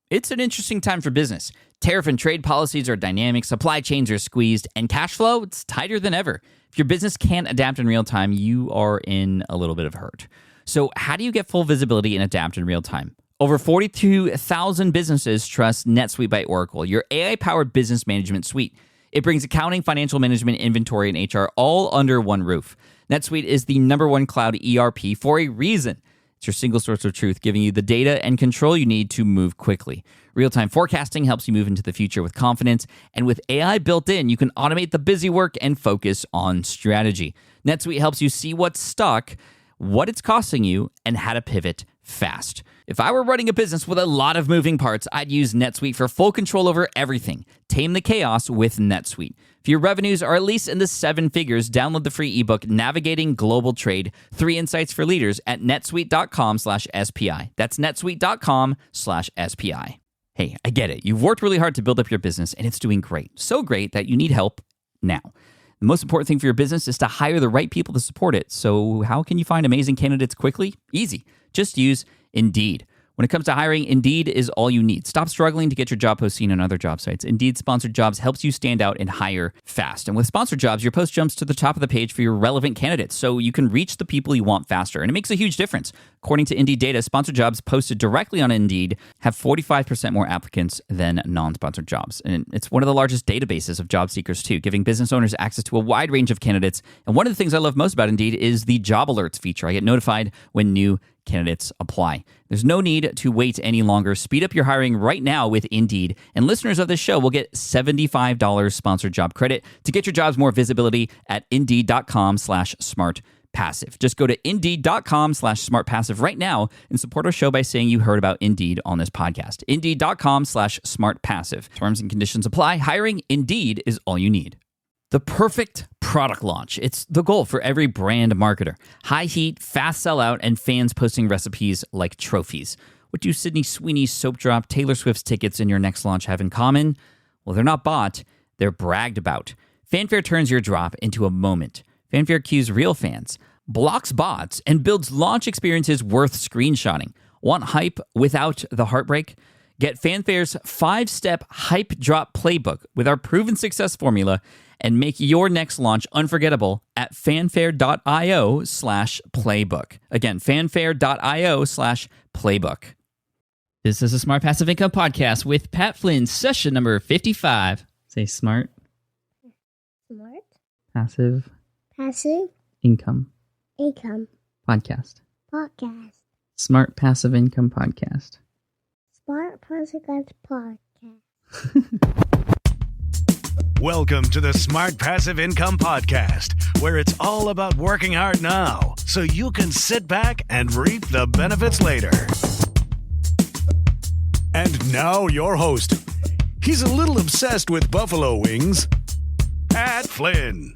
It's an interesting time for business. Tariff and trade policies are dynamic, supply chains are squeezed, and cash flow, it's tighter than ever. If your business can't adapt in real time, you are in a little bit of hurt. So how do you get full visibility and adapt in real time? Over 42,000 businesses trust NetSuite by Oracle, your AI-powered business management suite. It brings accounting, financial management, inventory, and HR all under one roof. NetSuite is the #1 cloud ERP for a reason. It's your single source of truth, giving you the data and control you need to move quickly. Real-time forecasting helps you move into the future with confidence, and with AI built in, you can automate the busy work and focus on strategy. NetSuite helps you see what's stuck, what it's costing you, and how to pivot fast. If I were running a business with a lot of moving parts, I'd use NetSuite for full control over everything. Tame the chaos with NetSuite. If your revenues are at least in the 7 figures, download the free ebook, Navigating Global Trade, 3 Insights for Leaders at netsuite.com/SPI. That's netsuite.com/SPI. Hey, I get it. You've worked really hard to build up your business, and it's doing great. So great that you need help now. The most important thing for your business is to hire the right people to support it. So how can you find amazing candidates quickly? Easy. Just use Indeed. When it comes to hiring, Indeed is all you need. Stop struggling to get your job post seen on other job sites. Indeed Sponsored Jobs helps you stand out and hire fast. And with Sponsored Jobs, your post jumps to the top of the page for your relevant candidates, so you can reach the people you want faster. And it makes a huge difference. According to Indeed data, Sponsored Jobs posted directly on Indeed have 45% more applicants than non-sponsored jobs. And it's one of the largest databases of job seekers, too, giving business owners access to a wide range of candidates. And one of the things I love most about Indeed is the job alerts feature. I get notified when new candidates apply. There's no need to wait any longer. Speed up your hiring right now with Indeed. And listeners of this show will get $75 sponsored job credit to get your jobs more visibility at Indeed.com/smartpassive. Just go to Indeed.com/smartpassive right now and support our show by saying you heard about Indeed on this podcast. Indeed.com/smartpassive. Terms and conditions apply. Hiring Indeed is all you need. The perfect product launch. It's the goal for every brand marketer. High heat, fast sellout, and fans posting recipes like trophies. What do Sydney Sweeney's soap drop, Taylor Swift's tickets, and your next launch have in common? Well, they're not bought, they're bragged about. Fanfare turns your drop into a moment. Fanfare cues real fans, blocks bots, and builds launch experiences worth screenshotting. Want hype without the heartbreak? Get Fanfare's 5-step hype drop playbook with our proven success formula and make your next launch unforgettable at fanfare.io/playbook. Again, fanfare.io/playbook. This is a Smart Passive Income Podcast with Pat Flynn, session number 55. Say smart. Smart. Passive. Passive. Income. Income. Podcast. Podcast. Smart Passive Income Podcast. Smart Passive Income Podcast. Welcome to the Smart Passive Income Podcast, where it's all about working hard now so you can sit back and reap the benefits later. And now your host. He's a little obsessed with buffalo wings, Pat Flynn.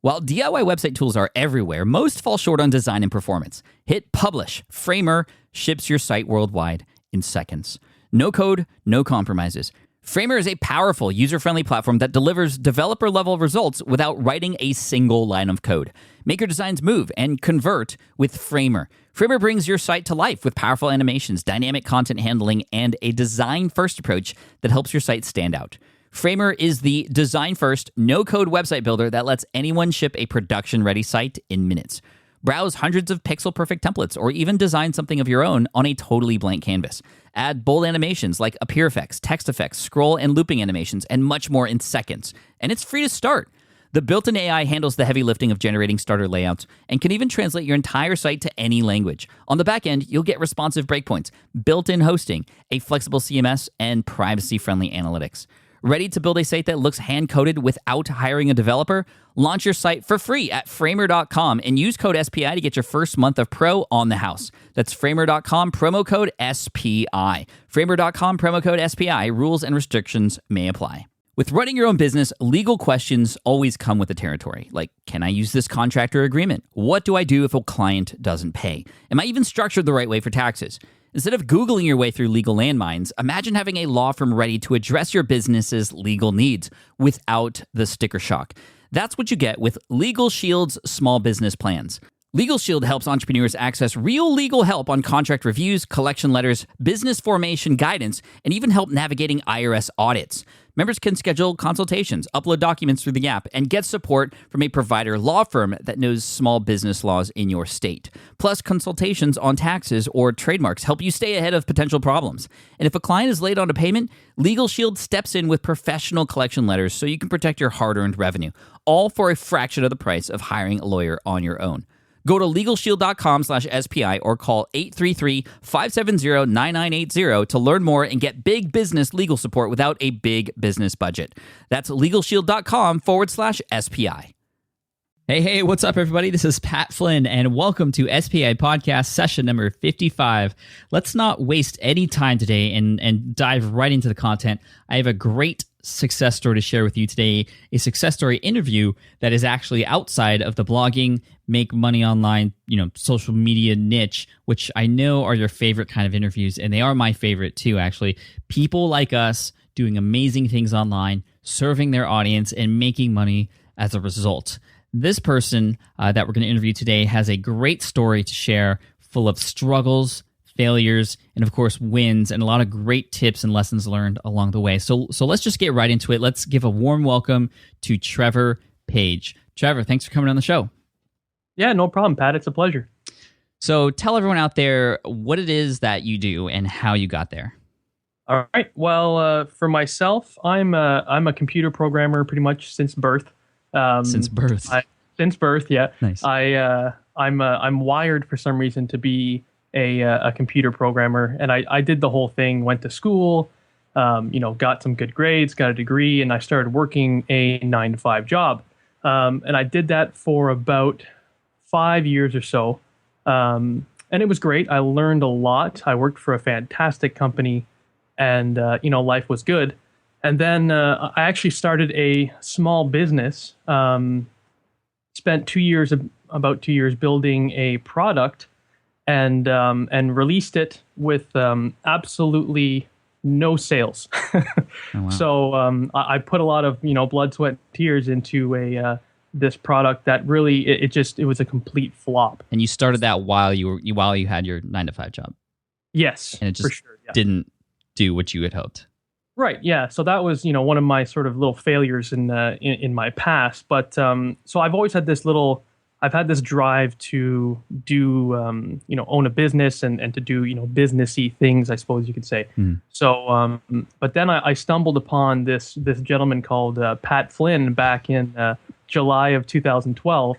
While DIY website tools are everywhere, most fall short on design and performance. Hit publish. Framer ships your site worldwide in seconds. No code, no compromises. Framer is a powerful, user-friendly platform that delivers developer-level results without writing a single line of code. Make your designs move and convert with Framer. Framer brings your site to life with powerful animations, dynamic content handling, and a design-first approach that helps your site stand out. Framer is the design-first, no-code website builder that lets anyone ship a production-ready site in minutes. Browse hundreds of pixel-perfect templates or even design something of your own on a totally blank canvas. Add bold animations like appear effects, text effects, scroll and looping animations, and much more in seconds. And it's free to start. The built-in AI handles the heavy lifting of generating starter layouts and can even translate your entire site to any language. On the back end, you'll get responsive breakpoints, built-in hosting, a flexible CMS, and privacy-friendly analytics. Ready to build a site that looks hand-coded without hiring a developer? Launch your site for free at framer.com and use code SPI to get your first month of pro on the house. That's framer.com, promo code SPI. Framer.com, promo code SPI. Rules and restrictions may apply. With running your own business, legal questions always come with the territory. Like, can I use this contract or agreement? What do I do if a client doesn't pay? Am I even structured the right way for taxes? Instead of Googling your way through legal landmines, imagine having a law firm ready to address your business's legal needs without the sticker shock. That's what you get with Legal Shield's small business plans. Legal Shield helps entrepreneurs access real legal help on contract reviews, collection letters, business formation guidance, and even help navigating IRS audits. Members can schedule consultations, upload documents through the app, and get support from a provider law firm that knows small business laws in your state. Plus, consultations on taxes or trademarks help you stay ahead of potential problems. And if a client is late on a payment, Legal Shield steps in with professional collection letters so you can protect your hard-earned revenue, all for a fraction of the price of hiring a lawyer on your own. Go to LegalShield.com/SPI or call 833-570-9980 to learn more and get big business legal support without a big business budget. That's LegalShield.com/SPI. Hey, what's up, everybody? This is Pat Flynn, and welcome to SPI Podcast session number 55. Let's not waste any time today and dive right into the content. I have a great success story to share with you today, a success story interview that is actually outside of the blogging, make money online, social media niche, which I know are your favorite kind of interviews, and they are my favorite too, actually. People like us doing amazing things online, serving their audience, and making money as a result. This person that we're going to interview today has a great story to share, full of struggles, failures, and of course wins, and a lot of great tips and lessons learned along the way. So let's just get right into it. Let's give a warm welcome to Trevor Page. Trevor, thanks for coming on the show. Yeah, no problem, Pat. It's a pleasure. So tell everyone out there what it is that you do and how you got there. All right. Well, for myself, I'm a computer programmer pretty much since birth. Since birth, yeah. Nice. I'm wired for some reason to be a computer programmer, and I did the whole thing. Went to school, got some good grades, got a degree, and I started working a 9-to-5 job. And I did that for about 5 years or so, and it was great. I learned a lot. I worked for a fantastic company, and life was good. And then I actually started a small business. Spent about 2 years building a product, and released it with absolutely no sales. Oh, wow. So I put a lot of blood, sweat, and tears into this product that really it was a complete flop. And you started that while you had your 9-to-5 job. Yes, and it just for sure, yeah. Didn't do what you had hoped. Right. Yeah. So that was, one of my sort of little failures in my past. But so I've always had this drive to do, own a business and to do, businessy things, I suppose you could say. Mm. So, but then I stumbled upon this gentleman called Pat Flynn back in July of 2012,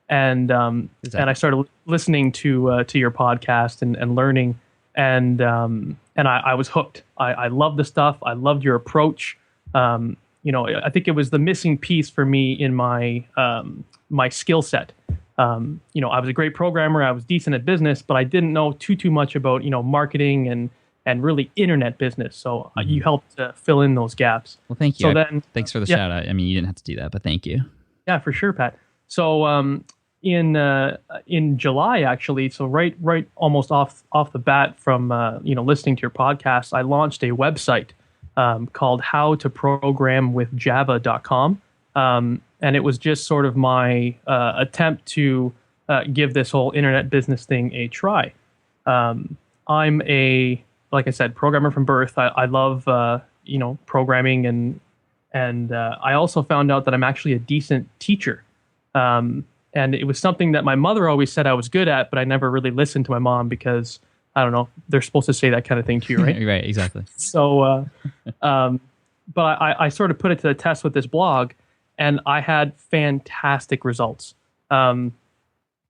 and I started listening to your podcast and learning. And I was hooked. I loved the stuff. I loved your approach. I think it was the missing piece for me in my my skill set. I was a great programmer. I was decent at business, but I didn't know too much about marketing and really internet business. So you helped fill in those gaps. Well, thank you. So then, thanks for the shout out. I mean, you didn't have to do that, but thank you. Yeah, for sure, Pat. So in July, actually, so right almost off the bat from listening to your podcast, I launched a website called howtoprogramwithjava.com, and it was just sort of my attempt to give this whole internet business thing a try. I'm like I said, programmer from birth. I love programming, and I also found out that I'm actually a decent teacher. And it was something that my mother always said I was good at, but I never really listened to my mom because, I don't know, they're supposed to say that kind of thing to you, right? Right, exactly. So, but I sort of put it to the test with this blog, and I had fantastic results.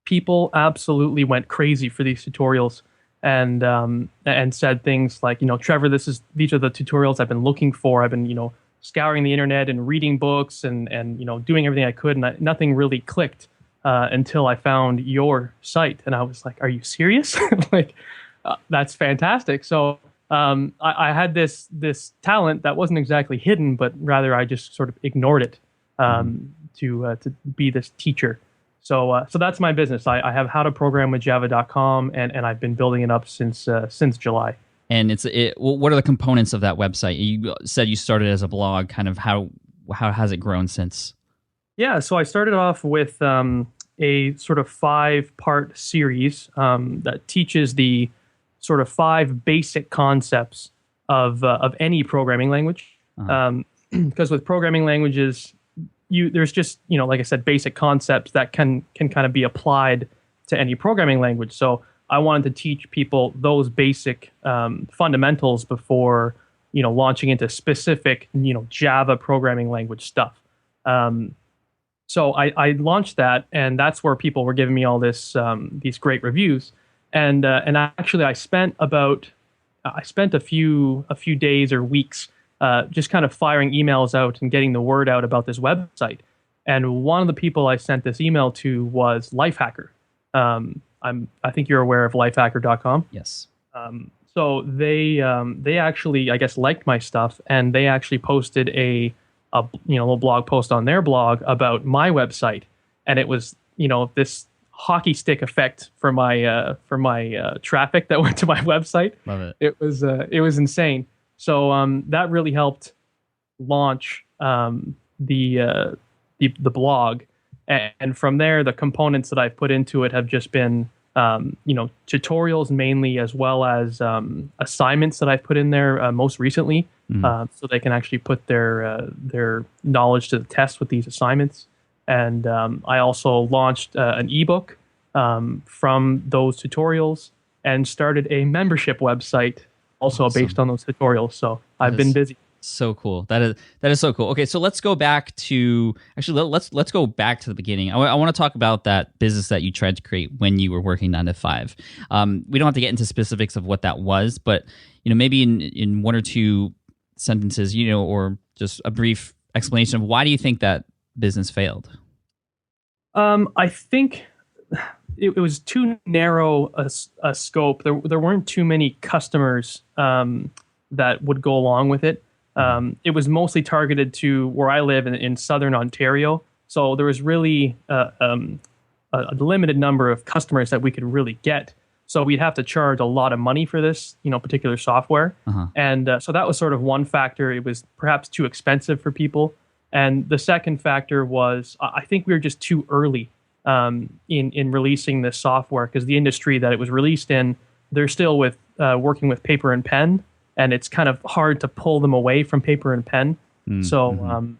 People absolutely went crazy for these tutorials and said things like, Trevor, these are the tutorials I've been looking for. I've been, scouring the internet and reading books and doing everything I could, and nothing really clicked. Until I found your site, and I was like, "Are you serious? That's fantastic!" So I had this talent that wasn't exactly hidden, but rather I just sort of ignored it to be this teacher. So that's my business. I have howtoprogramwithjava.com, and I've been building it up since July. And what are the components of that website? You said you started as a blog. Kind of how has it grown since? Yeah, so I started off with a sort of 5-part series that teaches the sort of 5 basic concepts of any programming language. Because with programming languages, there's just, like I said, basic concepts that can kind of be applied to any programming language. So I wanted to teach people those basic fundamentals before, launching into specific, Java programming language stuff. So I launched that, and that's where people were giving me all these great reviews. And actually, I spent a few days or weeks just kind of firing emails out and getting the word out about this website. And one of the people I sent this email to was Lifehacker. I think you're aware of lifehacker.com. Yes. So they actually, I guess, liked my stuff, and they actually posted a little blog post on their blog about my website, and it was this hockey stick effect for my traffic that went to my website. Love it. It was insane. So that really helped launch the blog, and from there, the components that I've put into it have just been tutorials mainly, as well as assignments that I've put in there most recently, so they can actually put their knowledge to the test with these assignments. And I also launched an eBook from those tutorials, and started a membership website also Awesome. based on those tutorials. So I've been busy. So cool. That is so cool. Okay, so let's go back to let's go back to the beginning. I want to talk about that business that you tried to create when you were working 9 to 5. We don't have to get into specifics of what that was, but maybe in 1 or 2 sentences, or just a brief explanation of why do you think that business failed? I think it was too narrow a scope. There weren't too many customers that would go along with it. It was mostly targeted to where I live in southern Ontario. So there was really a limited number of customers that we could really get. So we'd have to charge a lot of money for this, particular software. And so that was sort of one factor. It was perhaps too expensive for people. And the second factor was I think we were just too early in releasing this software, because the industry that it was released in, they're still working with paper and pen. And it's kind of hard to pull them away from paper and pen. So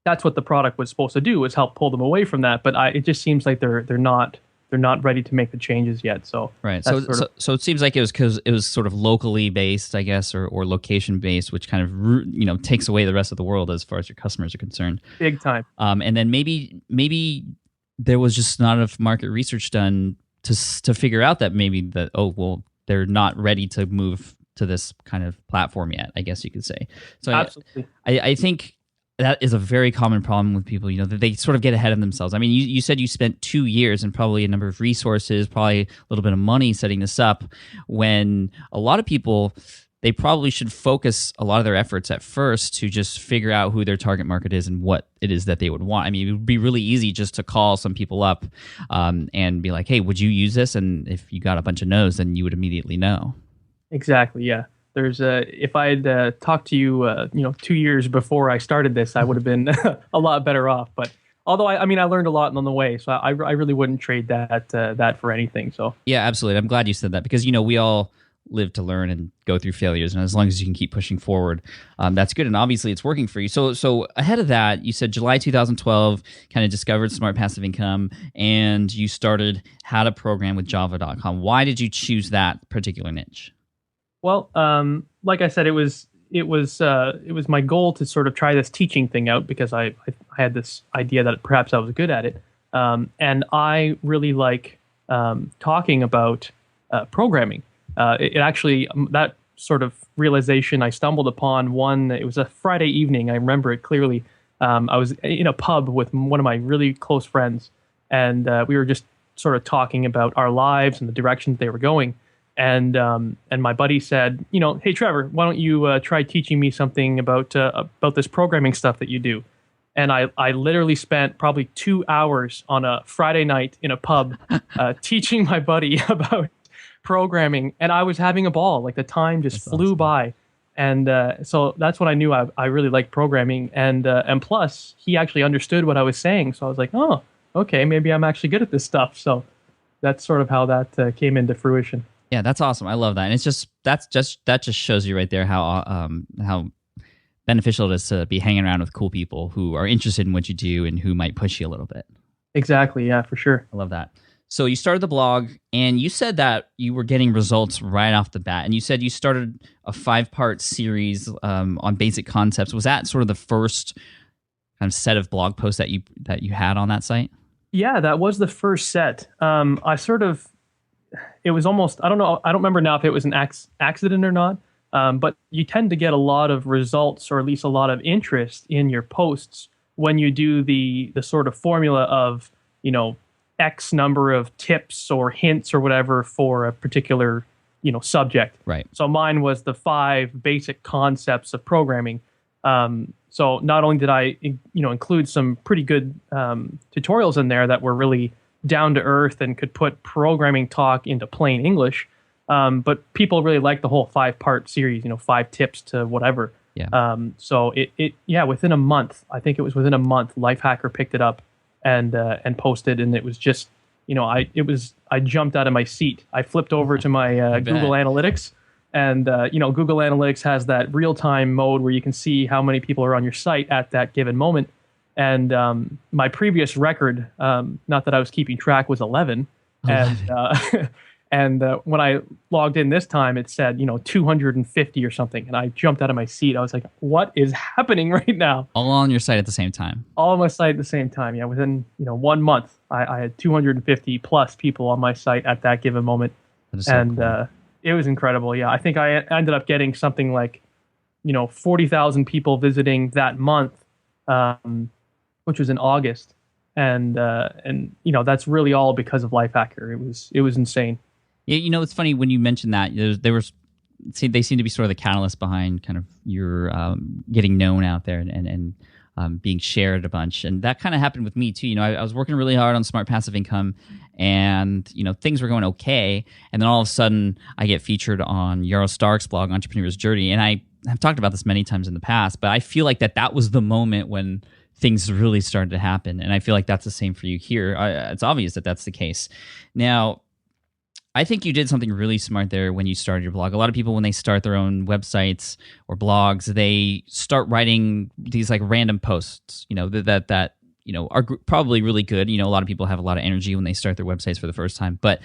that's what the product was supposed to do, was help pull them away from that. But it just seems like they're not ready to make the changes yet. So right. So it seems like it was because it was sort of locally based, I guess, or location based, which kind of takes away the rest of the world as far as your customers are concerned. Big time. And then maybe there was just not enough market research done to figure out that maybe they're not ready to move to this kind of platform yet, I guess you could say. So absolutely, I think that is a very common problem with people, that they sort of get ahead of themselves. I mean, you said you spent 2 years and probably a number of resources, probably a little bit of money setting this up, when a lot of people, they probably should focus a lot of their efforts at first to just figure out who their target market is and what it is that they would want. I mean, it would be really easy just to call some people up and be like, hey, would you use this? And if you got a bunch of no's, then you would immediately know. Exactly. Yeah. There's if I had talked to you, 2 years before I started this, I would have been a lot better off. But although I learned a lot on the way, so I really wouldn't trade that for anything. So yeah, absolutely. I'm glad you said that, because we all live to learn and go through failures, and as long as you can keep pushing forward, that's good. And obviously, it's working for you. So ahead of that, you said July 2012, kind of discovered Smart Passive Income, and you started How to Program with Java.com. Why did you choose that particular niche? Well, like I said, it was my goal to sort of try this teaching thing out, because I had this idea that perhaps I was good at it, and I really like talking about programming. It actually, that sort of realization I stumbled upon it was a Friday evening. I remember it clearly. I was in a pub with one of my really close friends, and we were just sort of talking about our lives and the directions they were going. And my buddy said, hey, Trevor, why don't you try teaching me something about this programming stuff that you do? And I literally spent probably 2 hours on a Friday night in a pub teaching my buddy about programming, and I was having a ball. Like, the time just flew by. And so that's when I knew I really liked programming. And plus, he actually understood what I was saying. So I was like, oh, okay, maybe I'm actually good at this stuff. So that's sort of how that came into fruition. Yeah, that's awesome. I love that, and that just shows you right there how beneficial it is to be hanging around with cool people who are interested in what you do and who might push you a little bit. Exactly. Yeah, for sure. I love that. So you started the blog, and you said that you were getting results right off the bat, and you said you started a 5-part series on basic concepts. Was that sort of the first kind of set of blog posts that you had on that site? Yeah, that was the first set. It was almost, I don't know, I don't remember now if it was an accident or not, but you tend to get a lot of results, or at least a lot of interest in your posts when you do the sort of formula of, X number of tips or hints or whatever for a particular, subject. Right. So mine was the 5 basic concepts of programming. So not only did I, include some pretty good tutorials in there that were really down to earth and could put programming talk into plain English, but people really liked the whole 5-part series, 5 tips to whatever. Yeah. So within a month, I think it was within a month, Lifehacker picked it up and posted, and it was just, I jumped out of my seat. I flipped over to my Google Analytics. And, Google Analytics has that real-time mode where you can see how many people are on your site at that given moment. And my previous record, not that I was keeping track, was 11. And when I logged in this time, it said, 250 or something. And I jumped out of my seat. I was like, what is happening right now? All on your site at the same time. All on my site at the same time. Yeah, within, 1 month, I had 250 plus people on my site at that given moment. That is so cool. It was incredible. Yeah, I think I ended up getting something like, 40,000 people visiting that month, which was in August, and that's really all because of Lifehacker. It was insane. Yeah, it's funny when you mentioned that. They seem to be sort of the catalyst behind kind of your getting known out there and being shared a bunch, and that kind of happened with me too. I was working really hard on Smart Passive Income, and things were going okay, and then all of a sudden I get featured on Yarl Stark's blog, Entrepreneur's Journey, and I have talked about this many times in the past, but I feel like that was the moment when things really started to happen, and I feel like that's the same for you here. It's obvious that that's the case. Now, I think you did something really smart there when you started your blog. A lot of people, when they start their own websites or blogs, they start writing these like random posts, that are probably really good. A lot of people have a lot of energy when they start their websites for the first time, but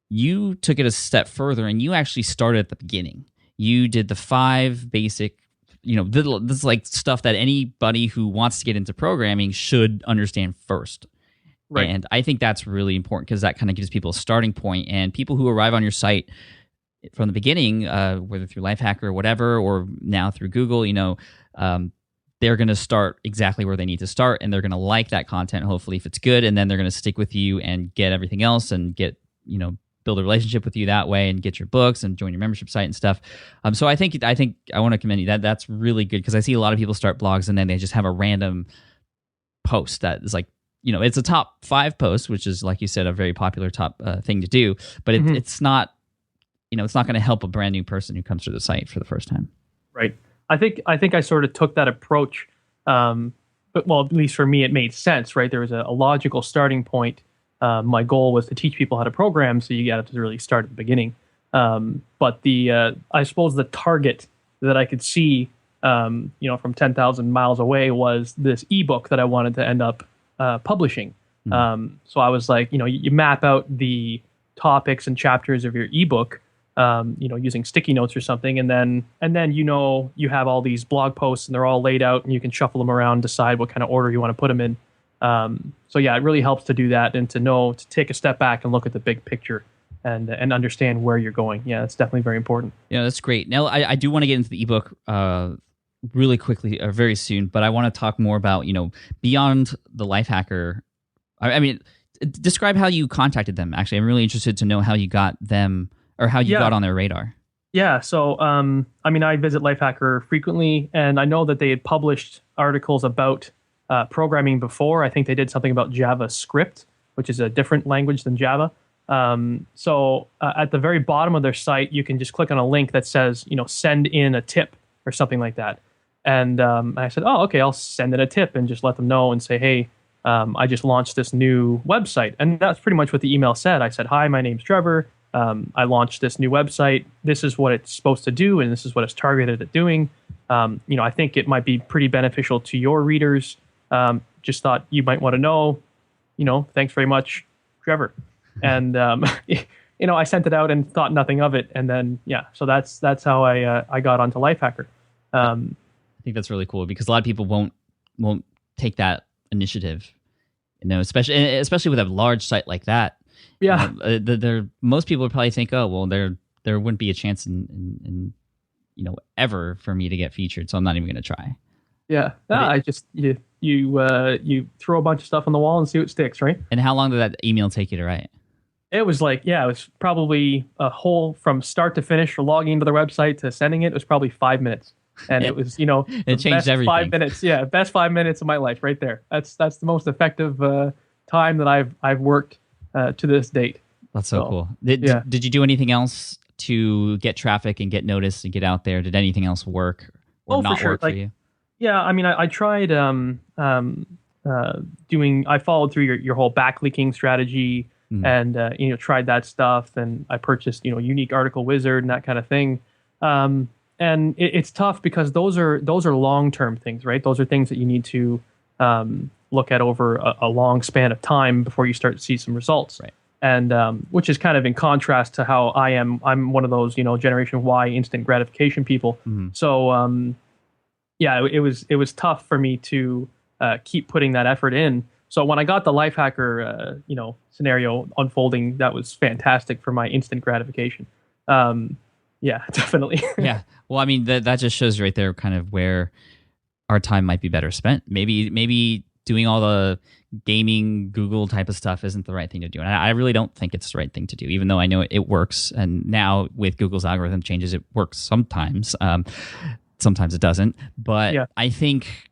you took it a step further and you actually started at the beginning. You did the 5 basic, this is like stuff that anybody who wants to get into programming should understand first. Right. And I think that's really important because that kind of gives people a starting point. And people who arrive on your site from the beginning, whether through Lifehacker or whatever, or now through Google, they're going to start exactly where they need to start, and they're going to like that content, hopefully, if it's good, and then they're going to stick with you and get everything else and get, build a relationship with you that way and get your books and join your membership site and stuff. So I think I want to commend you. That's really good because I see a lot of people start blogs and then they just have a random post that is like, it's a top 5 post, which is, like you said, a very popular top thing to do. But it's not, it's not going to help a brand new person who comes to the site for the first time. Right. I think I sort of took that approach. But at least for me, it made sense. Right. There was a logical starting point. My goal was to teach people how to program, so you got to really start at the beginning. But I suppose the target that I could see, from 10,000 miles away was this ebook that I wanted to end up publishing. So I was like, you map out the topics and chapters of your ebook, using sticky notes or something, and then you have all these blog posts and they're all laid out and you can shuffle them around, decide what kind of order you want to put them in. So yeah, it really helps to do that and to take a step back and look at the big picture and understand where you're going. Yeah, that's definitely very important. Yeah, that's great. Now, I do want to get into the ebook really quickly, very soon, but I want to talk more about, beyond the Lifehacker. I mean, describe how you contacted them. Actually, I'm really interested to know how you got them or how you got on their radar. Yeah, so I visit Lifehacker frequently, and I know that they had published articles about programming before. I think they did something about JavaScript, which is a different language than Java. So at the very bottom of their site, you can just click on a link that says, send in a tip or something like that. And I said, oh, okay, I'll send in a tip and just let them know and say, hey, I just launched this new website. And that's pretty much what the email said. I said, hi, my name's Trevor. I launched this new website. This is what it's supposed to do, and this is what it's targeted at doing. I think it might be pretty beneficial to your readers. Just thought you might want to know, thanks very much, Trevor. And, I sent it out and thought nothing of it. And then, so that's how I got onto Lifehacker. I think that's really cool because a lot of people won't take that initiative, especially with a large site like that. Yeah. Most people would probably think, oh, well, there wouldn't be a chance in ever for me to get featured, so I'm not even going to try. Yeah. You throw a bunch of stuff on the wall and see what sticks, right? And how long did that email take you to write? It was it was probably a whole from start to finish for logging into their website to sending it was probably 5 minutes. And it was, it changed everything. 5 minutes. Yeah. Best 5 minutes of my life right there. That's the most effective time that I've worked to this date. That's so cool. Did you do anything else to get traffic and get noticed and get out there? Did anything else work or not work for you? Yeah, I mean, I tried I followed through your whole backlinking strategy and tried that stuff, and I purchased Unique Article Wizard and that kind of thing. And it's tough because those are long-term things, right? Those are things that you need to look at over a long span of time before you start to see some results. Right. And which is kind of in contrast to how I am. I'm one of those, Generation Y instant gratification people. Mm-hmm. So, it was tough for me to keep putting that effort in. So when I got the Lifehacker, scenario unfolding, that was fantastic for my instant gratification. Yeah, definitely. Yeah. Well, I mean, that just shows right there kind of where our time might be better spent. Maybe doing all the gaming Google type of stuff isn't the right thing to do. And I really don't think it's the right thing to do, even though I know it works. And now with Google's algorithm changes, it works sometimes. Sometimes it doesn't. But I think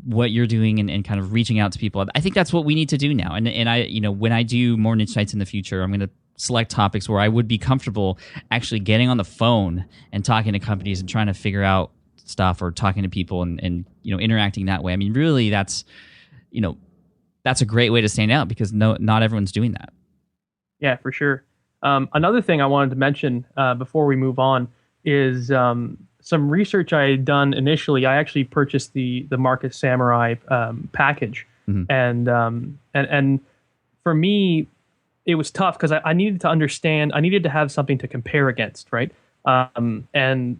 what you're doing and kind of reaching out to people, I think that's what we need to do now. And I, when I do more niche sites in the future, I'm going to select topics where I would be comfortable actually getting on the phone and talking to companies and trying to figure out stuff or talking to people and interacting that way. I mean, really, that's a great way to stand out because not everyone's doing that. Yeah, for sure. Another thing I wanted to mention before we move on is some research I had done initially. I actually purchased the Market Samurai package, and for me, it was tough because I needed to understand. I needed to have something to compare against, right? And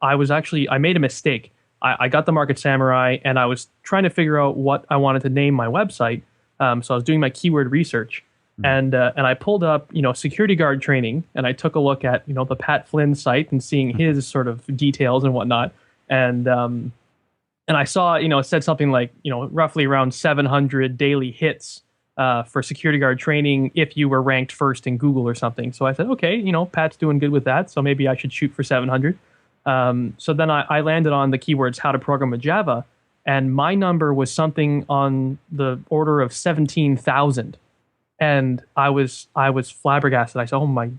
I made a mistake. I got the Market Samurai, and I was trying to figure out what I wanted to name my website. So I was doing my keyword research, and I pulled up, security guard training, and I took a look at, the Pat Flynn site and seeing his sort of details and whatnot, and I saw, it said something like, roughly around 700 daily hits for security guard training if you were ranked first in Google or something. So I said, okay, Pat's doing good with that, so maybe I should shoot for 700. So then I landed on the keywords how to program with Java, and my number was something on the order of 17,000. And I was flabbergasted. I said, "Oh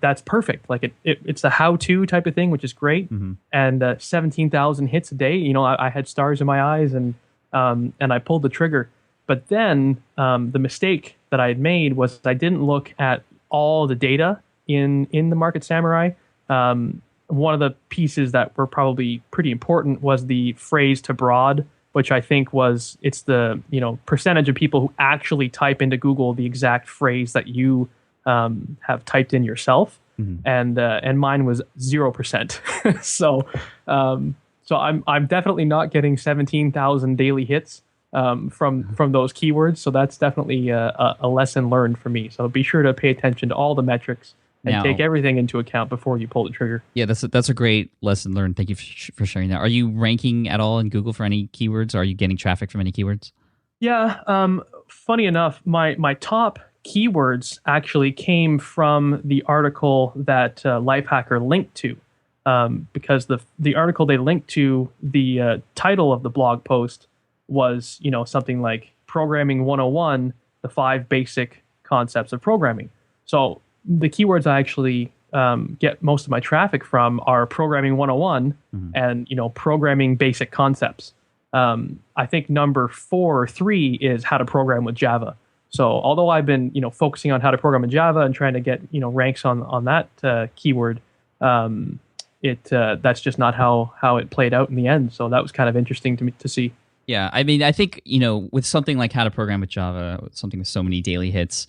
that's perfect! Like it's the how-to type of thing, which is great." Mm-hmm. And 17,000 hits a day. I had stars in my eyes, and I pulled the trigger. But then the mistake that I had made was I didn't look at all the data in the Market Samurai. One of the pieces that were probably pretty important was the phrase to broad, which I think it's the percentage of people who actually type into Google the exact phrase that you have typed in yourself, and mine was 0%. So I'm definitely not getting 17,000 daily hits from those keywords. So that's definitely a lesson learned for me. So be sure to pay attention to all the metrics and take everything into account before you pull the trigger. Yeah, that's a great lesson learned. Thank you for sharing that. Are you ranking at all in Google for any keywords? Are you getting traffic from any keywords? Yeah. Funny enough, my top keywords actually came from the article that Lifehacker linked to, because the article they linked to, the title of the blog post was something like Programming 101, the 5 basic concepts of programming. So the keywords I actually get most of my traffic from are Programming 101 and programming basic concepts. I think number 4 or 3 is how to program with Java. So although I've been, focusing on how to program in Java and trying to get, ranks on that keyword, that's just not how it played out in the end. So that was kind of interesting to me to see. Yeah, I mean, I think, with something like how to program with Java, something with so many daily hits,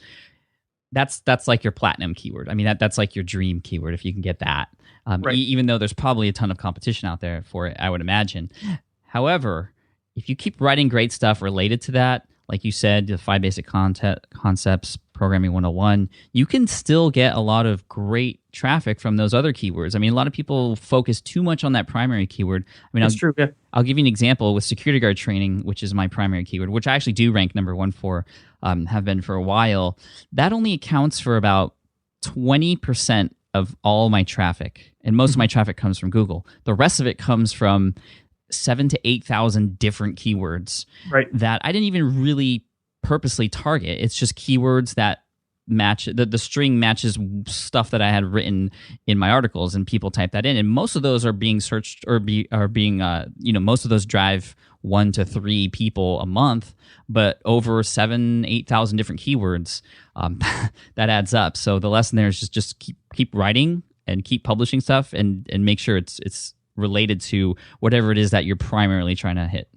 that's like your platinum keyword. I mean, that's like your dream keyword if you can get that. Right. Even though there's probably a ton of competition out there for it, I would imagine. However, if you keep writing great stuff related to that, like you said, the 5 basic concepts, programming 101, you can still get a lot of great traffic from those other keywords. I mean, a lot of people focus too much on that primary keyword. I mean, That's true. Yeah. I'll give you an example with security guard training, which is my primary keyword, which I actually do rank number 1 for, have been for a while. That only accounts for about 20% of all my traffic. And most of my traffic comes from Google. The rest of it comes from 7,000 to 8,000 different keywords that I didn't even really purposely target. It's just keywords that match, the string matches stuff that I had written in my articles, and people type that in. And most of those are being searched or most of those drive 1 to 3 people a month, but over 7,000, 8,000 different keywords, that adds up. So the lesson there is just keep writing and keep publishing stuff and make sure it's related to whatever it is that you're primarily trying to hit.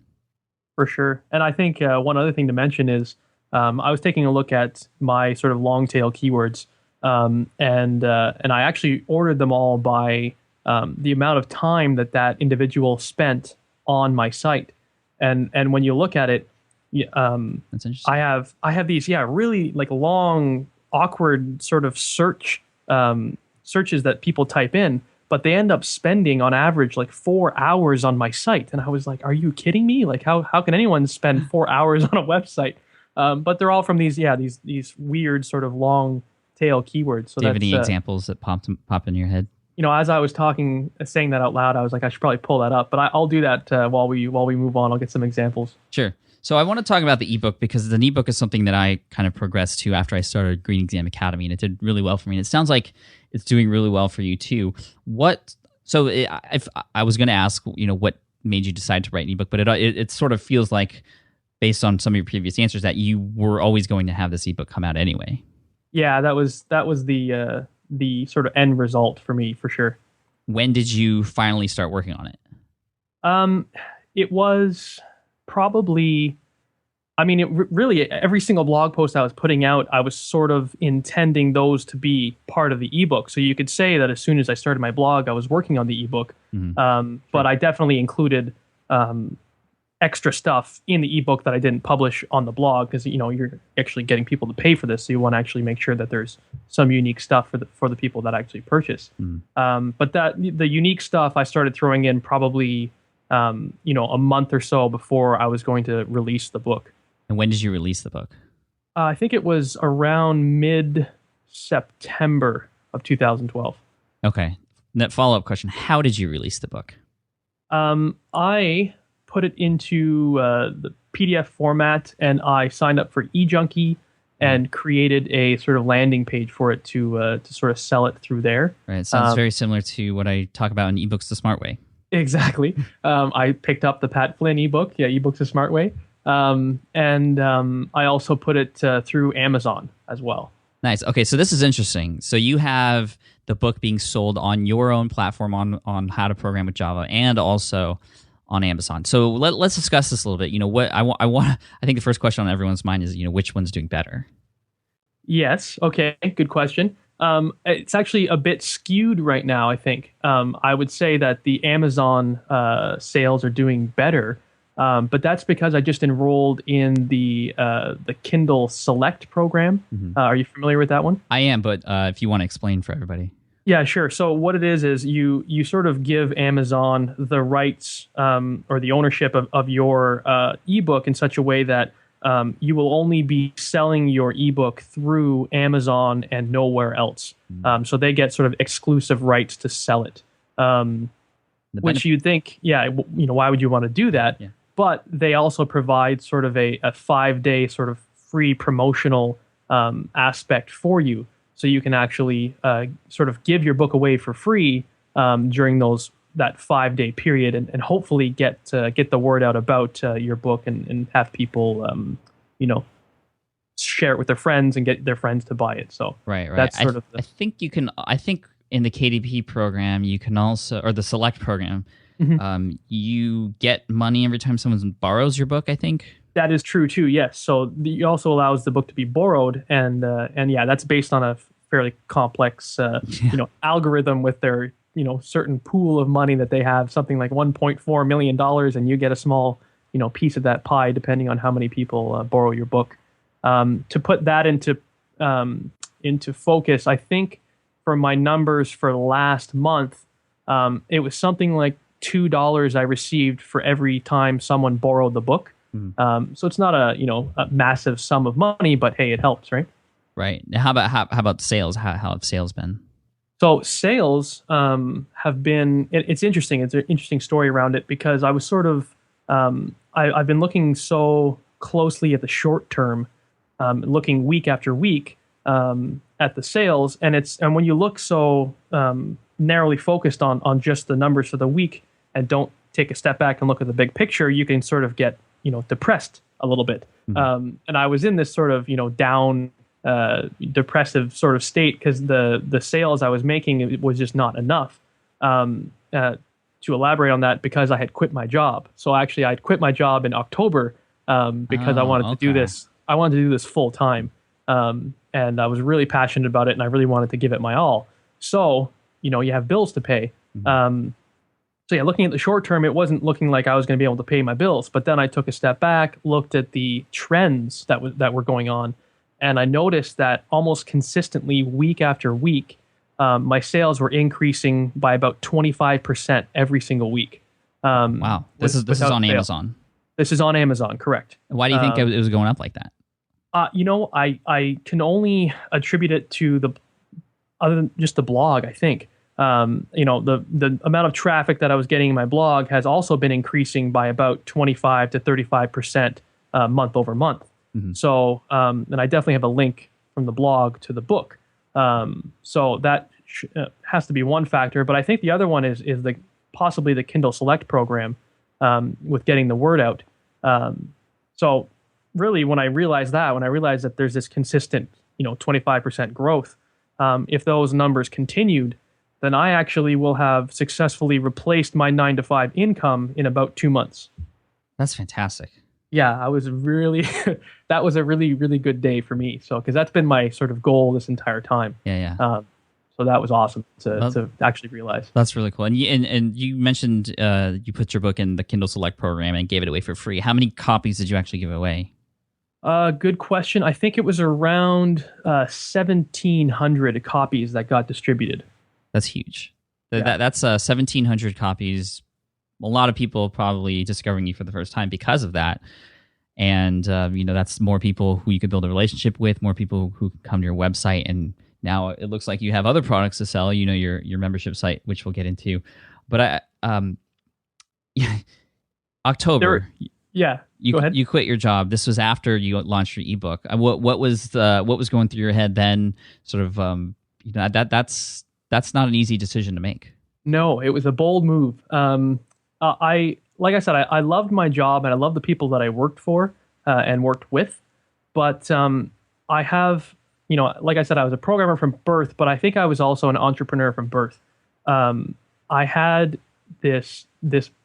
For sure. And I think one other thing to mention is I was taking a look at my sort of long tail keywords, and I actually ordered them all by the amount of time that individual spent on my site. And when you look at it, That's interesting. I have these really like long, awkward sort of searches that people type in, but they end up spending on average like 4 hours on my site. And I was like, are you kidding me? Like how can anyone spend 4 hours on a website? But they're all from these weird sort of long tail keywords. So do you have any examples that pop in your head? As I was saying that out loud, I was like, I should probably pull that up, but I'll do that while we move on. I'll get some examples. Sure. So I want to talk about the ebook, because the ebook is something that I kind of progressed to after I started Green Exam Academy, and it did really well for me. And it sounds like it's doing really well for you too. I was going to ask, what made you decide to write an ebook, but it sort of feels like, based on some of your previous answers, that you were always going to have this ebook come out anyway. Yeah, that was the sort of end result for me, for sure. When did you finally start working on it? It was probably, really every single blog post I was putting out, I was sort of intending those to be part of the ebook. So you could say that as soon as I started my blog, I was working on the ebook. Mm-hmm. But I definitely included extra stuff in the ebook that I didn't publish on the blog, because you're actually getting people to pay for this, so you want to actually make sure that there's some unique stuff for the people that actually purchase. But the unique stuff I started throwing in probably a month or so before I was going to release the book. And when did you release the book? I think it was around mid-September of 2012. Okay. That follow-up question: how did you release the book? I put it into the PDF format, and I signed up for eJunkie and created a sort of landing page for it to sort of sell it through there. Right. It sounds very similar to what I talk about in eBooks the Smart Way. Exactly. I picked up the Pat Flynn ebook. Yeah, eBooks the Smart Way. And I also put it through Amazon as well. Nice. Okay, so this is interesting. So you have the book being sold on your own platform on how to program with Java, and also on Amazon. So let's discuss this a little bit. What I think the first question on everyone's mind is, which one's doing better? Yes. Okay. Good question. It's actually a bit skewed right now, I think. I would say that the Amazon sales are doing better, but that's because I just enrolled in the Kindle Select program. Mm-hmm. Are you familiar with that one? I am, but if you want to explain for everybody. Yeah, sure. So what it is you sort of give Amazon the rights or the ownership of your ebook in such a way that you will only be selling your ebook through Amazon and nowhere else. So they get sort of exclusive rights to sell it, which you'd think, why would you want to do that? Yeah. But they also provide sort of a 5-day sort of free promotional aspect for you. So you can actually sort of give your book away for free during those that 5-day period and hopefully get the word out about your book and have people share it with their friends and get their friends to buy it. So right. that's sort of I think you can. I think in the KDP program you can also, or the Select program, you get money every time someone borrows your book, I think. That is true too. Yes. So it also allows the book to be borrowed, and yeah, that's based on a fairly complex algorithm with their certain pool of money that they have, something like $1.4 million, and you get a small piece of that pie depending on how many people borrow your book. To put that into focus, I think for my numbers for last month, it was something like $2 I received for every time someone borrowed the book. So it's not a massive sum of money, but hey, it helps, right? Right. How about sales? How have sales been? So sales have been. It's interesting. It's an interesting story around it because I was sort of. I've been looking so closely at the short term, looking week after week at the sales, and when you look so narrowly focused on just the numbers for the week and don't take a step back and look at the big picture, you can sort of get depressed a little bit. And I was in this sort of down, depressive sort of state because the sales I was making, it was just not enough. To elaborate on that, because I had quit my job. So actually, I'd quit my job in October because I wanted to do this. I wanted to do this full time, and I was really passionate about it, and I really wanted to give it my all. So you have bills to pay. So yeah, looking at the short term, it wasn't looking like I was going to be able to pay my bills. But then I took a step back, looked at the trends that were going on, and I noticed that almost consistently, week after week, my sales were increasing by about 25% every single week. Wow, this is on Amazon. This is on Amazon, correct? Why do you think it was going up like that? I can only attribute it to other than just the blog. I think the amount of traffic that I was getting in my blog has also been increasing by about 25 to 35% month over month. So, and I definitely have a link from the blog to the book. So that has to be one factor. But I think the other one is possibly the Kindle Select program with getting the word out. So really, when I realized that there's this consistent 25% growth, if those numbers continued, then I actually will have successfully replaced my 9-to-5 income in about 2 months. That's fantastic. Yeah, that was a really, really good day for me. So, because that's been my sort of goal this entire time. Yeah. So that was awesome to actually realize. That's really cool. And you mentioned you put your book in the Kindle Select program and gave it away for free. How many copies did you actually give away? Good question. I think it was around 1,700 copies that got distributed. That's huge. Yeah. That's 1,700 copies. A lot of people probably discovering you for the first time because of that. And, that's more people who you could build a relationship with, more people who come to your website. And now it looks like you have other products to sell, your membership site, which we'll get into. But October. Go ahead. You quit your job. This was after you launched your ebook. What was going through your head then? Sort of, that's not an easy decision to make. No, it was a bold move. Like I said, I loved my job and I loved the people that I worked for and worked with. But I have, like I said, I was a programmer from birth, but I think I was also an entrepreneur from birth. I had this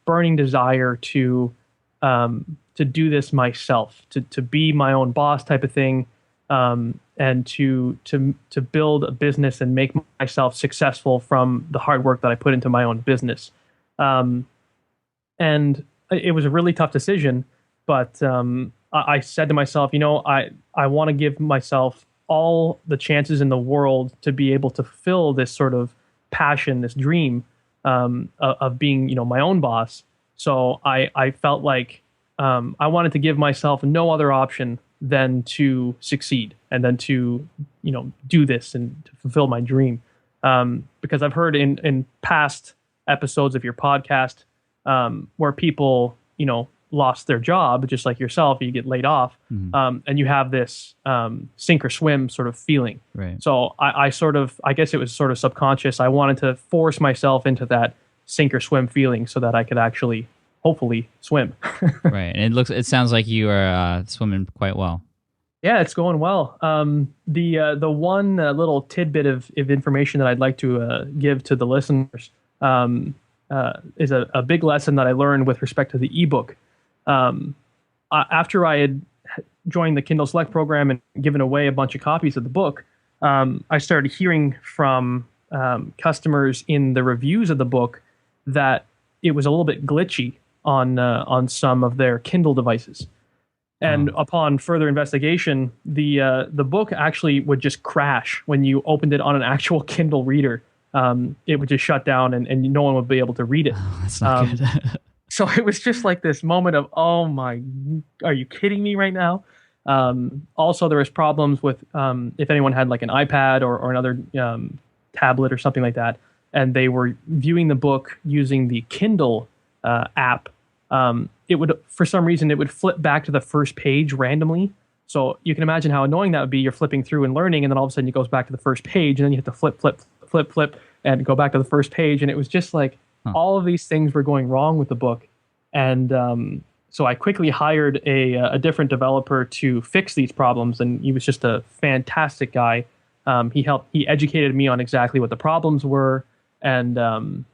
burning desire to do this myself, to be my own boss type of thing, and to build a business and make myself successful from the hard work that I put into my own business. And it was a really tough decision, but I said to myself, I want to give myself all the chances in the world to be able to fulfill this sort of passion, this dream of being, my own boss. So I felt like I wanted to give myself no other option than to succeed and then to, do this and to fulfill my dream. Because I've heard in past episodes of your podcast where people, lost their job, just like yourself, you get laid off, and you have this sink or swim sort of feeling. Right. So I guess it was sort of subconscious. I wanted to force myself into that sink or swim feeling so that I could actually hopefully swim. Right. And it sounds like you are swimming quite well. Yeah, it's going well. The one little tidbit of information that I'd like to give to the listeners is a big lesson that I learned with respect to the ebook. After I had joined the Kindle Select program and given away a bunch of copies of the book, I started hearing from customers in the reviews of the book that it was a little bit glitchy on some of their Kindle devices. And upon further investigation, the book actually would just crash when you opened it on an actual Kindle reader. It would just shut down and no one would be able to read it. Oh, that's not good. So it was just like this moment of, oh my, are you kidding me right now? Also, there was problems with if anyone had like an iPad or another tablet or something like that, and they were viewing the book using the Kindle app, it would, for some reason, it would flip back to the first page randomly. So you can imagine how annoying that would be. You're flipping through and learning, and then all of a sudden it goes back to the first page, and then you have to flip, and go back to the first page. And it was just like all of these things were going wrong with the book. And so I quickly hired a different developer to fix these problems, and he was just a fantastic guy. He educated me on exactly what the problems were, and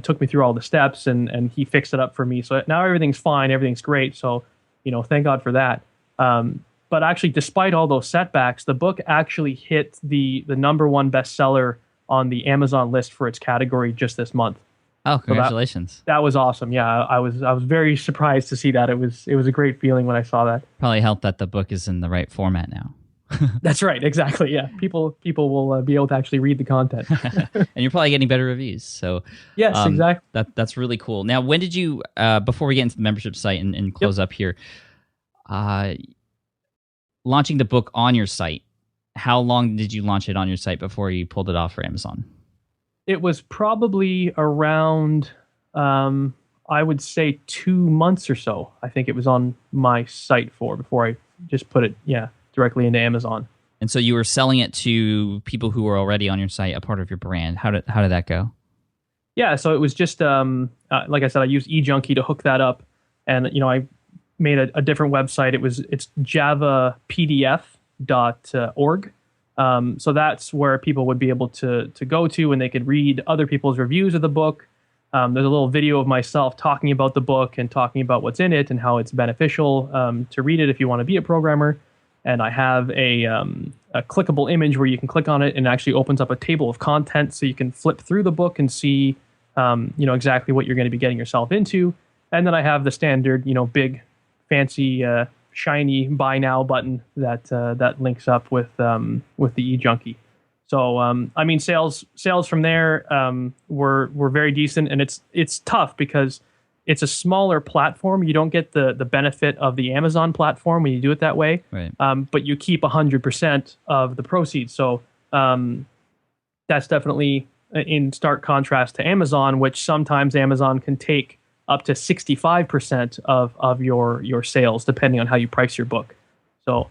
took me through all the steps, and he fixed it up for me. So now everything's fine, everything's great. So, thank God for that. But actually, despite all those setbacks, the book actually hit the number one bestseller on the Amazon list for its category just this month. Oh, congratulations. So that was awesome. Yeah, I was very surprised to see that. It was a great feeling when I saw that. Probably helped that the book is in the right format now. That's right. Exactly. Yeah. People will be able to actually read the content. And you're probably getting better reviews. So yes, exactly. That's really cool. Now, when did you, before we get into the membership site and close up here, launching the book on your site, how long did you launch it on your site before you pulled it off for Amazon? It was probably around, I would say 2 months or so. I think it was on my site before I just put it, directly into Amazon. And so you were selling it to people who were already on your site, a part of your brand. How did that go? Yeah, so it was just, like I said, I used eJunkie to hook that up. And, I made a different website. It's javapdf.org. So that's where people would be able to go to, and they could read other people's reviews of the book. There's a little video of myself talking about the book and talking about what's in it and how it's beneficial to read it if you want to be a programmer. And I have a clickable image where you can click on it and it actually opens up a table of content, so you can flip through the book and see exactly what you're going to be getting yourself into. And then I have the standard, big, fancy, shiny buy now button that links up with the eJunkie. So sales from there were very decent, and it's tough because it's a smaller platform. You don't get the benefit of the Amazon platform when you do it that way, right. But you keep 100% of the proceeds. So that's definitely in stark contrast to Amazon, which sometimes Amazon can take up to 65% of your sales, depending on how you price your book. So,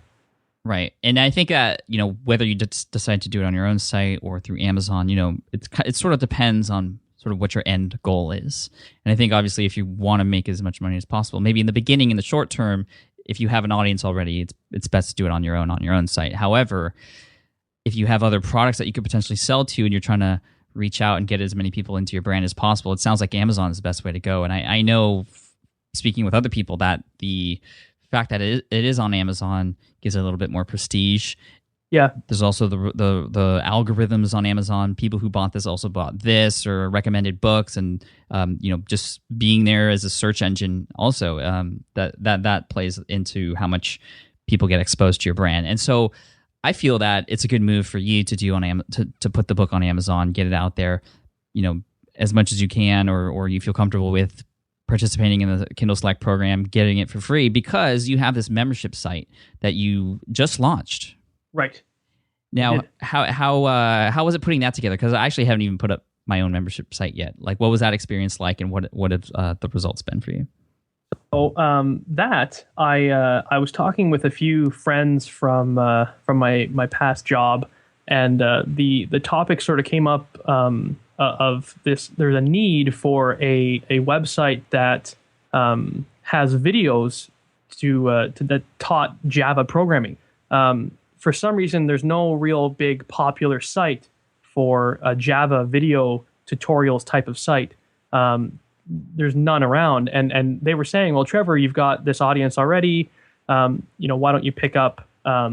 right. And I think that, whether you decide to do it on your own site or through Amazon, it sort of depends on sort of what your end goal is. And I think obviously if you want to make as much money as possible, maybe in the beginning, in the short term, if you have an audience already, it's best to do it on your own site. However, if you have other products that you could potentially sell to and you're trying to reach out and get as many people into your brand as possible, it sounds like Amazon is the best way to go. And I know, speaking with other people, that the fact that it is on Amazon gives it a little bit more prestige. Yeah. There's also the algorithms on Amazon. People who bought this also bought this or recommended books, and just being there as a search engine also, that plays into how much people get exposed to your brand. And so I feel that it's a good move for you to do to put the book on Amazon, get it out there, as much as you can, or you feel comfortable with participating in the Kindle Select program, getting it for free, because you have this membership site that you just launched. Right. Now, how was it putting that together? Because I actually haven't even put up my own membership site yet. Like, what was that experience like, and what have the results been for you? So that I was talking with a few friends from my past job, and the topic sort of came up of this. There's a need for a website that has videos that taught Java programming. For some reason, there's no real big popular site for a Java video tutorials type of site. There's none around, and they were saying, well, Trevor, you've got this audience already. Why don't you pick up a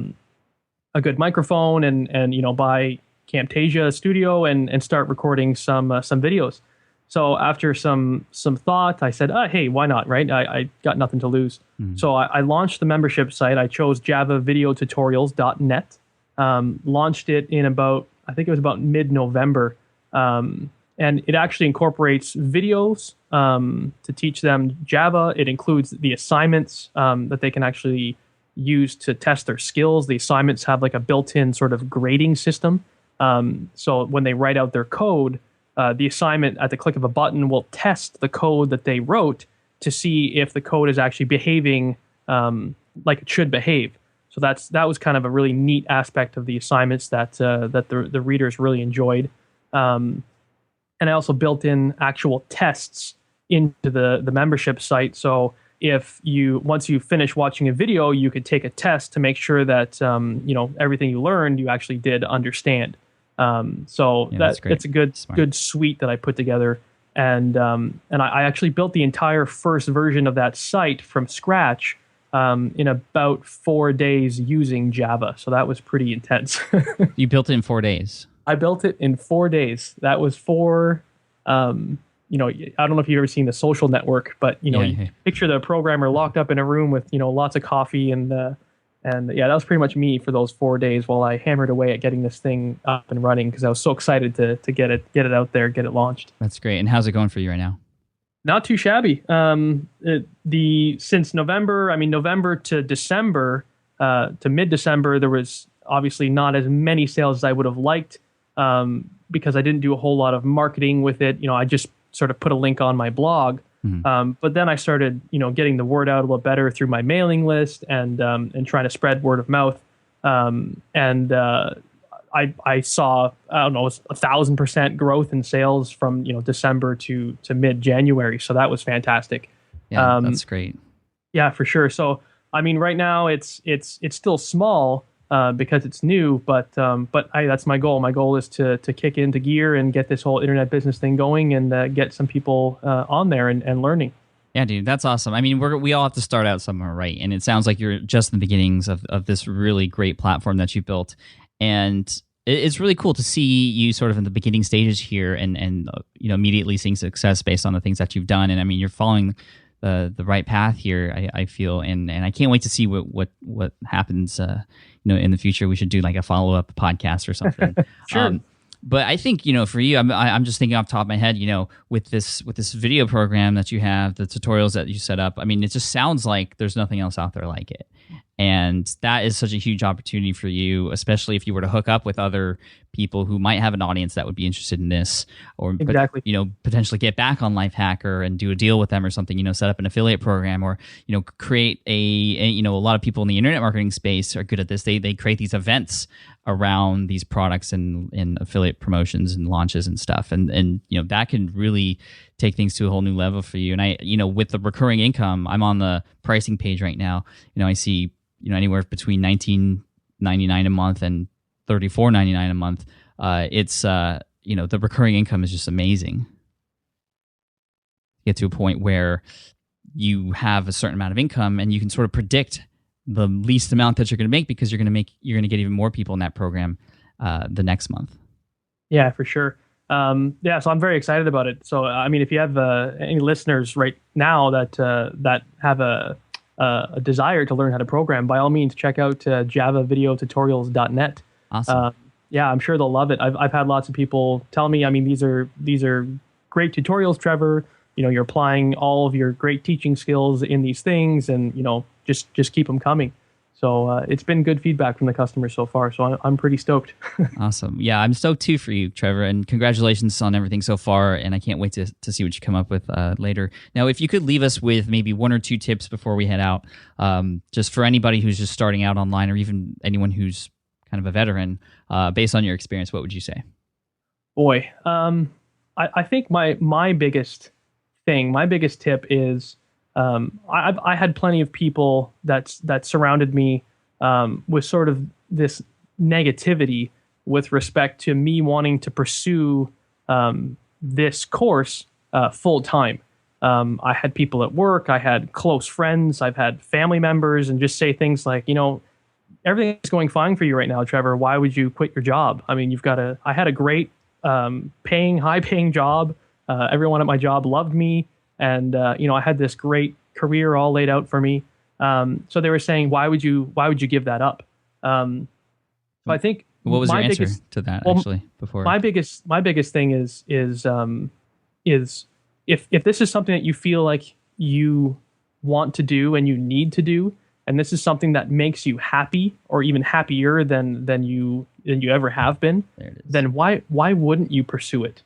good microphone and buy Camtasia Studio and start recording some videos. So after some thought, I said, hey, why not, right? I got nothing to lose. Mm-hmm. So I launched the membership site. I chose javavideotutorials.net, launched it in about mid-November. And it actually incorporates videos to teach them Java. It includes the assignments that they can actually use to test their skills. The assignments have like a built-in sort of grading system. So when they write out their code, the assignment at the click of a button will test the code that they wrote to see if the code is actually behaving like it should behave. So that was kind of a really neat aspect of the assignments that the readers really enjoyed. And I also built in actual tests into the membership site. So once you finish watching a video, you could take a test to make sure that everything you learned you actually did understand. It's a good suite that I put together, and I actually built the entire first version of that site from scratch in about 4 days using Java. So that was pretty intense. You built it in 4 days. I built it in 4 days. That was for I don't know if you've ever seen The Social Network, but you picture the programmer locked up in a room with lots of coffee and that was pretty much me for those 4 days while I hammered away at getting this thing up and running because I was so excited to get it out there, get it launched. That's great. And how's it going for you right now? Not too shabby. Since November to December to mid-December, there was obviously not as many sales as I would have liked because I didn't do a whole lot of marketing with it. I just sort of put a link on my blog. Mm-hmm. But then I started, getting the word out a little better through my mailing list and trying to spread word of mouth. I saw, 1,000% growth in sales from, December to mid-January. So that was fantastic. Yeah, that's great. Yeah, for sure. So, right now it's still small because it's new, but that's my goal. My goal is to kick into gear and get this whole internet business thing going and get some people on there and learning. Yeah, dude, that's awesome. We all have to start out somewhere, right? And it sounds like you're just in the beginnings of this really great platform that you built. And it's really cool to see you sort of in the beginning stages here and immediately seeing success based on the things that you've done. And you're following the right path here, I feel, and I can't wait to see what happens. In the future, we should do like a follow-up podcast or something. Sure. But I think for you, I'm just thinking off the top of my head, with this video program that you have, the tutorials that you set up. It just sounds like there's nothing else out there like it. And that is such a huge opportunity for you, especially if you were to hook up with other people who might have an audience that would be interested in this, or exactly. Potentially get back on Lifehacker and do a deal with them or something. Set up an affiliate program, or create a lot of people in the internet marketing space are good at this. They create these events around these products and affiliate promotions and launches and stuff, and that can really take things to a whole new level for you. And I with the recurring income, I'm on the pricing page right now. I see anywhere between $19.99 a month and $34.99 a month. It's the recurring income is just amazing. Get to a point where you have a certain amount of income and you can sort of predict the least amount that you're going to make because you're going to get even more people in that program the next month. Yeah, for sure. So I'm very excited about it. So if you have any listeners right now that have a desire to learn how to program, by all means check out javavideotutorials.net. Awesome. I'm sure they'll love it. I've had lots of people tell me, these are great tutorials, Trevor. You're applying all of your great teaching skills in these things, and just keep them coming. So it's been good feedback from the customers so far. So I'm pretty stoked. Awesome. Yeah, I'm stoked too for you, Trevor, and congratulations on everything so far. And I can't wait to see what you come up with later. Now, if you could leave us with maybe 1 or 2 tips before we head out, just for anybody who's just starting out online, or even anyone who's kind of a veteran, based on your experience, what would you say? Boy, I think my biggest thing, my biggest tip is I had plenty of people that surrounded me with sort of this negativity with respect to me wanting to pursue this course full time. I had people at work, I had close friends, I've had family members, and just say things like, everything's going fine for you right now, Trevor. Why would you quit your job? I mean, I had a great high paying job. Everyone at my job loved me. And, I had this great career all laid out for me. So they were saying, why would you give that up? So I think what was your answer to that actually before? My biggest thing is if this is something that you feel like you want to do and you need to do, and this is something that makes you happy or even happier than you ever have been, then why wouldn't you pursue it?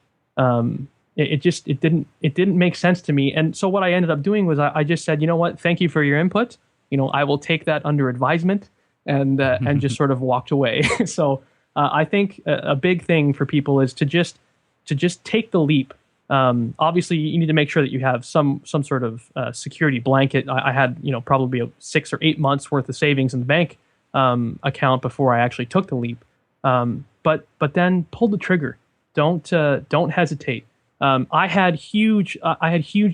It didn't make sense to me. And so what I ended up doing was I just said, you know what, thank you for your input. I will take that under advisement, and just sort of walked away. So I think a big thing for people is to just take the leap. Obviously, you need to make sure that you have some sort of security blanket. I had probably 6 or 8 months worth of savings in the bank account before I actually took the leap. But then pull the trigger. Don't hesitate. I had huge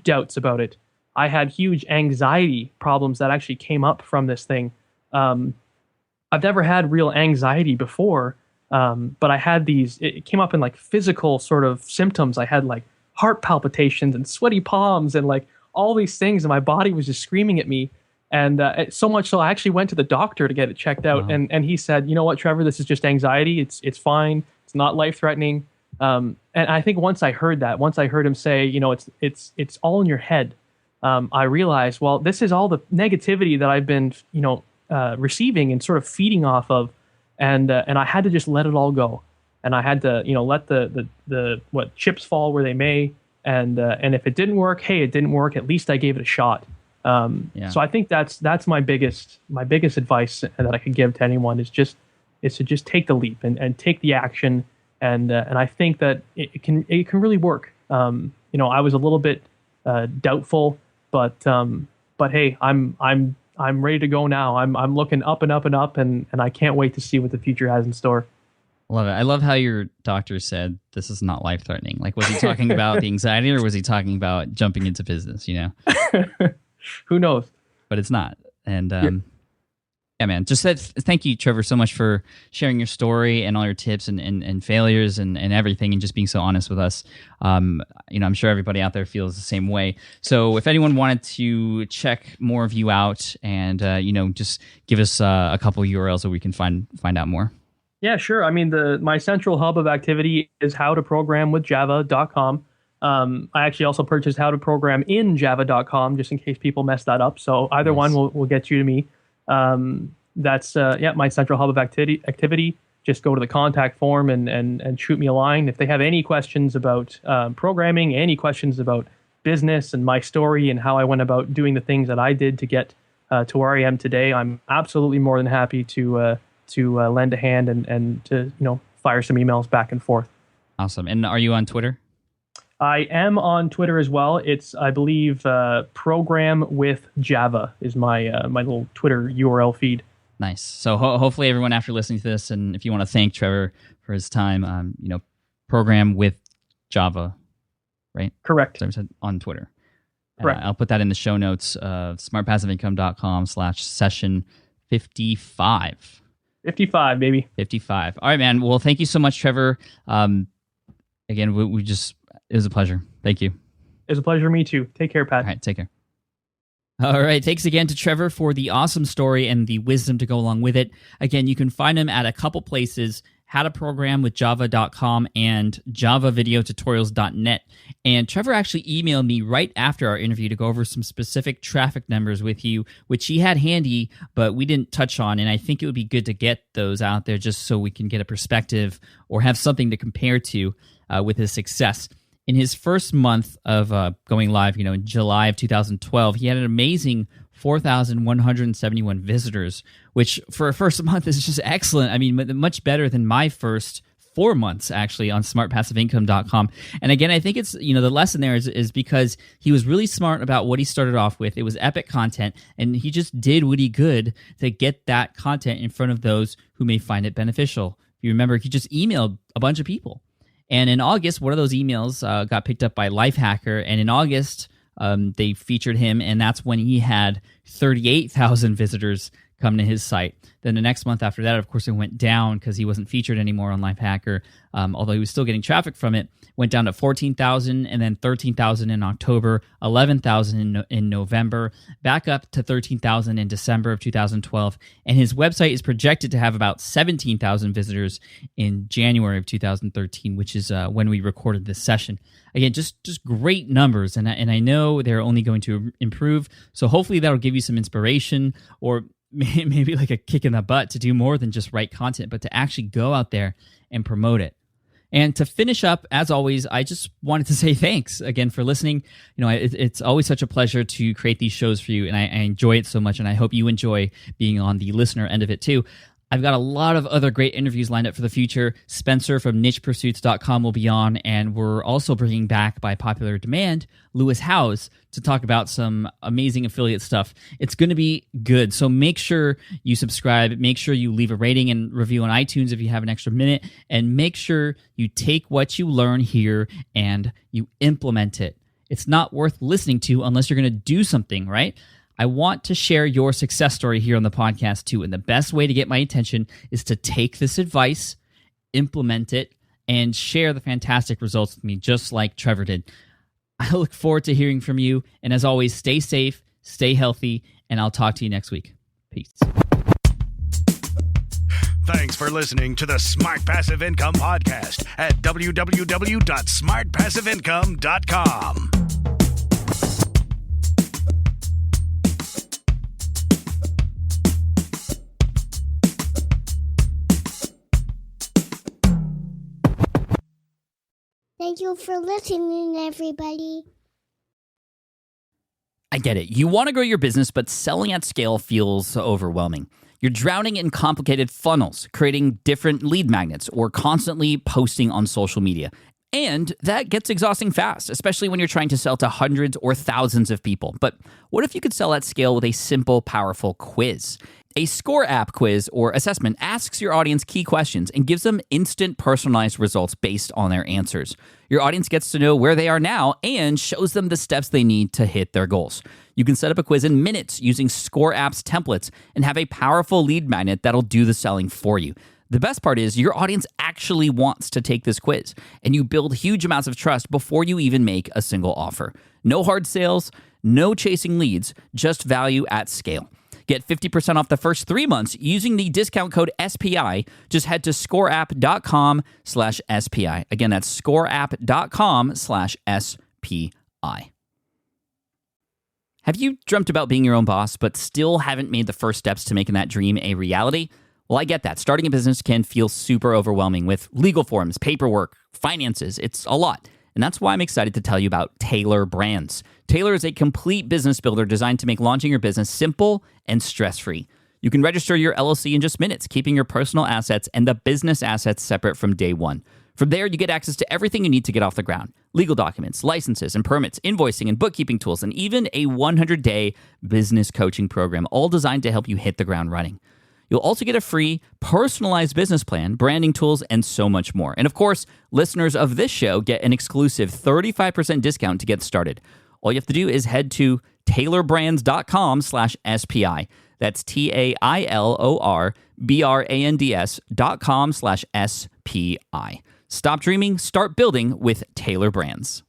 doubts about it. I had huge anxiety problems that actually came up from this thing. I've never had real anxiety before, but I had these. It came up in like physical sort of symptoms. I had like heart palpitations and sweaty palms and like all these things, and my body was just screaming at me. And so much so I actually went to the doctor to get it checked out. Wow. And he said, you know what, Trevor, this is just anxiety. It's fine. It's not life-threatening. And I think once I heard him say, it's all in your head, I realized, well, this is all the negativity that I've been, receiving and sort of feeding off of. And I had to just let it all go. And I had to, let the chips fall where they may. And if it didn't work, hey, it didn't work. At least I gave it a shot. So I think that's my biggest advice that I could give to anyone is to just take the leap and take the action. And I think that it can really work. I was a little bit doubtful, but hey, I'm ready to go now. I'm looking up and up and up, and I can't wait to see what the future has in store. Love it. I love how your doctor said this is not life-threatening. Like, was he talking about the anxiety, or was he talking about jumping into business? Who knows? But it's not. And yeah, man. Just thank you, Trevor, so much for sharing your story and all your tips and failures and everything, and just being so honest with us. I'm sure everybody out there feels the same way. So if anyone wanted to check more of you out and just give us a couple URLs so we can find out more. Yeah, sure. I mean, my central hub of activity is howtoprogramwithjava.com. I actually also purchased howtoprograminjava.com just in case people mess that up. So either one will get you to me. That's my central hub of activity. Just go to the contact form and shoot me a line. If they have any questions about programming, any questions about business and my story and how I went about doing the things that I did to get to where I am today, I'm absolutely more than happy to lend a hand and to fire some emails back and forth. Awesome. And are you on Twitter? I am on Twitter as well. It's, I believe, Program with Java is my my little Twitter URL feed. Nice. So hopefully everyone after listening to this, and if you want to thank Trevor for his time, Program with Java, right? Correct. So I said on Twitter. Correct. I'll put that in the show notes of smartpassiveincome.com/session 55. 55, baby. 55. All right, man. Well, thank you so much, Trevor. Again, it was a pleasure. Thank you. It was a pleasure to me too. Take care, Pat. All right, take care. All right, thanks again to Trevor for the awesome story and the wisdom to go along with it. Again, you can find him at a couple places, howtoprogramwithjava.com and javavideotutorials.net. And Trevor actually emailed me right after our interview to go over some specific traffic numbers with you, which he had handy, but we didn't touch on. And I think it would be good to get those out there just so we can get a perspective or have something to compare to with his success. In his first month of going live, in July of 2012, he had an amazing 4,171 visitors, which for a first month is just excellent. I mean, much better than my first 4 months actually on smartpassiveincome.com. And again, I think it's, the lesson there is because he was really smart about what he started off with. It was epic content, and he just did what he could to get that content in front of those who may find it beneficial. If you remember, he just emailed a bunch of people. And in August, one of those emails got picked up by Lifehacker, and in August, they featured him, and that's when he had 38,000 visitors come to his site. Then the next month after that, of course, it went down because he wasn't featured anymore on Lifehacker, although he was still getting traffic from it. Went down to 14,000 and then 13,000 in October, 11,000 in November, back up to 13,000 in December of 2012. And his website is projected to have about 17,000 visitors in January of 2013, which is when we recorded this session. Again, just great numbers, and I know they're only going to improve. So hopefully that'll give you some inspiration, or maybe like a kick in the butt to do more than just write content, but to actually go out there and promote it. And to finish up, as always, I just wanted to say thanks again for listening. It's always such a pleasure to create these shows for you, and I enjoy it so much, and I hope you enjoy being on the listener end of it too. I've got a lot of other great interviews lined up for the future. Spencer from nichepursuits.com will be on, and we're also bringing back, by popular demand, Lewis Howes to talk about some amazing affiliate stuff. It's going to be good, so make sure you subscribe. Make sure you leave a rating and review on iTunes if you have an extra minute, and make sure you take what you learn here and you implement it. It's not worth listening to unless you're going to do something, right? I want to share your success story here on the podcast too, and the best way to get my attention is to take this advice, implement it, and share the fantastic results with me, just like Trevor did. I look forward to hearing from you, and as always, stay safe, stay healthy, and I'll talk to you next week. Peace. Thanks for listening to the Smart Passive Income Podcast at www.smartpassiveincome.com. Thank you for listening, everybody. I get it. You want to grow your business, but selling at scale feels overwhelming. You're drowning in complicated funnels, creating different lead magnets, or constantly posting on social media. And that gets exhausting fast, especially when you're trying to sell to hundreds or thousands of people. But what if you could sell at scale with a simple, powerful quiz? A score app quiz or assessment asks your audience key questions and gives them instant personalized results based on their answers. Your audience gets to know where they are now and shows them the steps they need to hit their goals. You can set up a quiz in minutes using Score App's templates and have a powerful lead magnet that'll do the selling for you. The best part is your audience actually wants to take this quiz, and you build huge amounts of trust before you even make a single offer. No hard sales, no chasing leads, just value at scale. Get 50% off the first 3 months using the discount code SPI. Just head to scoreapp.com/SPI. Again, that's scoreapp.com/SPI. Have you dreamt about being your own boss, but still haven't made the first steps to making that dream a reality? Well, I get that. Starting a business can feel super overwhelming with legal forms, paperwork, finances. It's a lot. And that's why I'm excited to tell you about Taylor Brands. Taylor is a complete business builder designed to make launching your business simple and stress-free. You can register your LLC in just minutes, keeping your personal assets and the business assets separate from day one. From there, you get access to everything you need to get off the ground. Legal documents, licenses and permits, invoicing and bookkeeping tools, and even a 100-day business coaching program, all designed to help you hit the ground running. You'll also get a free personalized business plan, branding tools, and so much more. And of course, listeners of this show get an exclusive 35% discount to get started. All you have to do is head to taylorbrands.com/SPI. That's TAILORBRANDS.com/SPI. Stop dreaming, start building with Taylor Brands.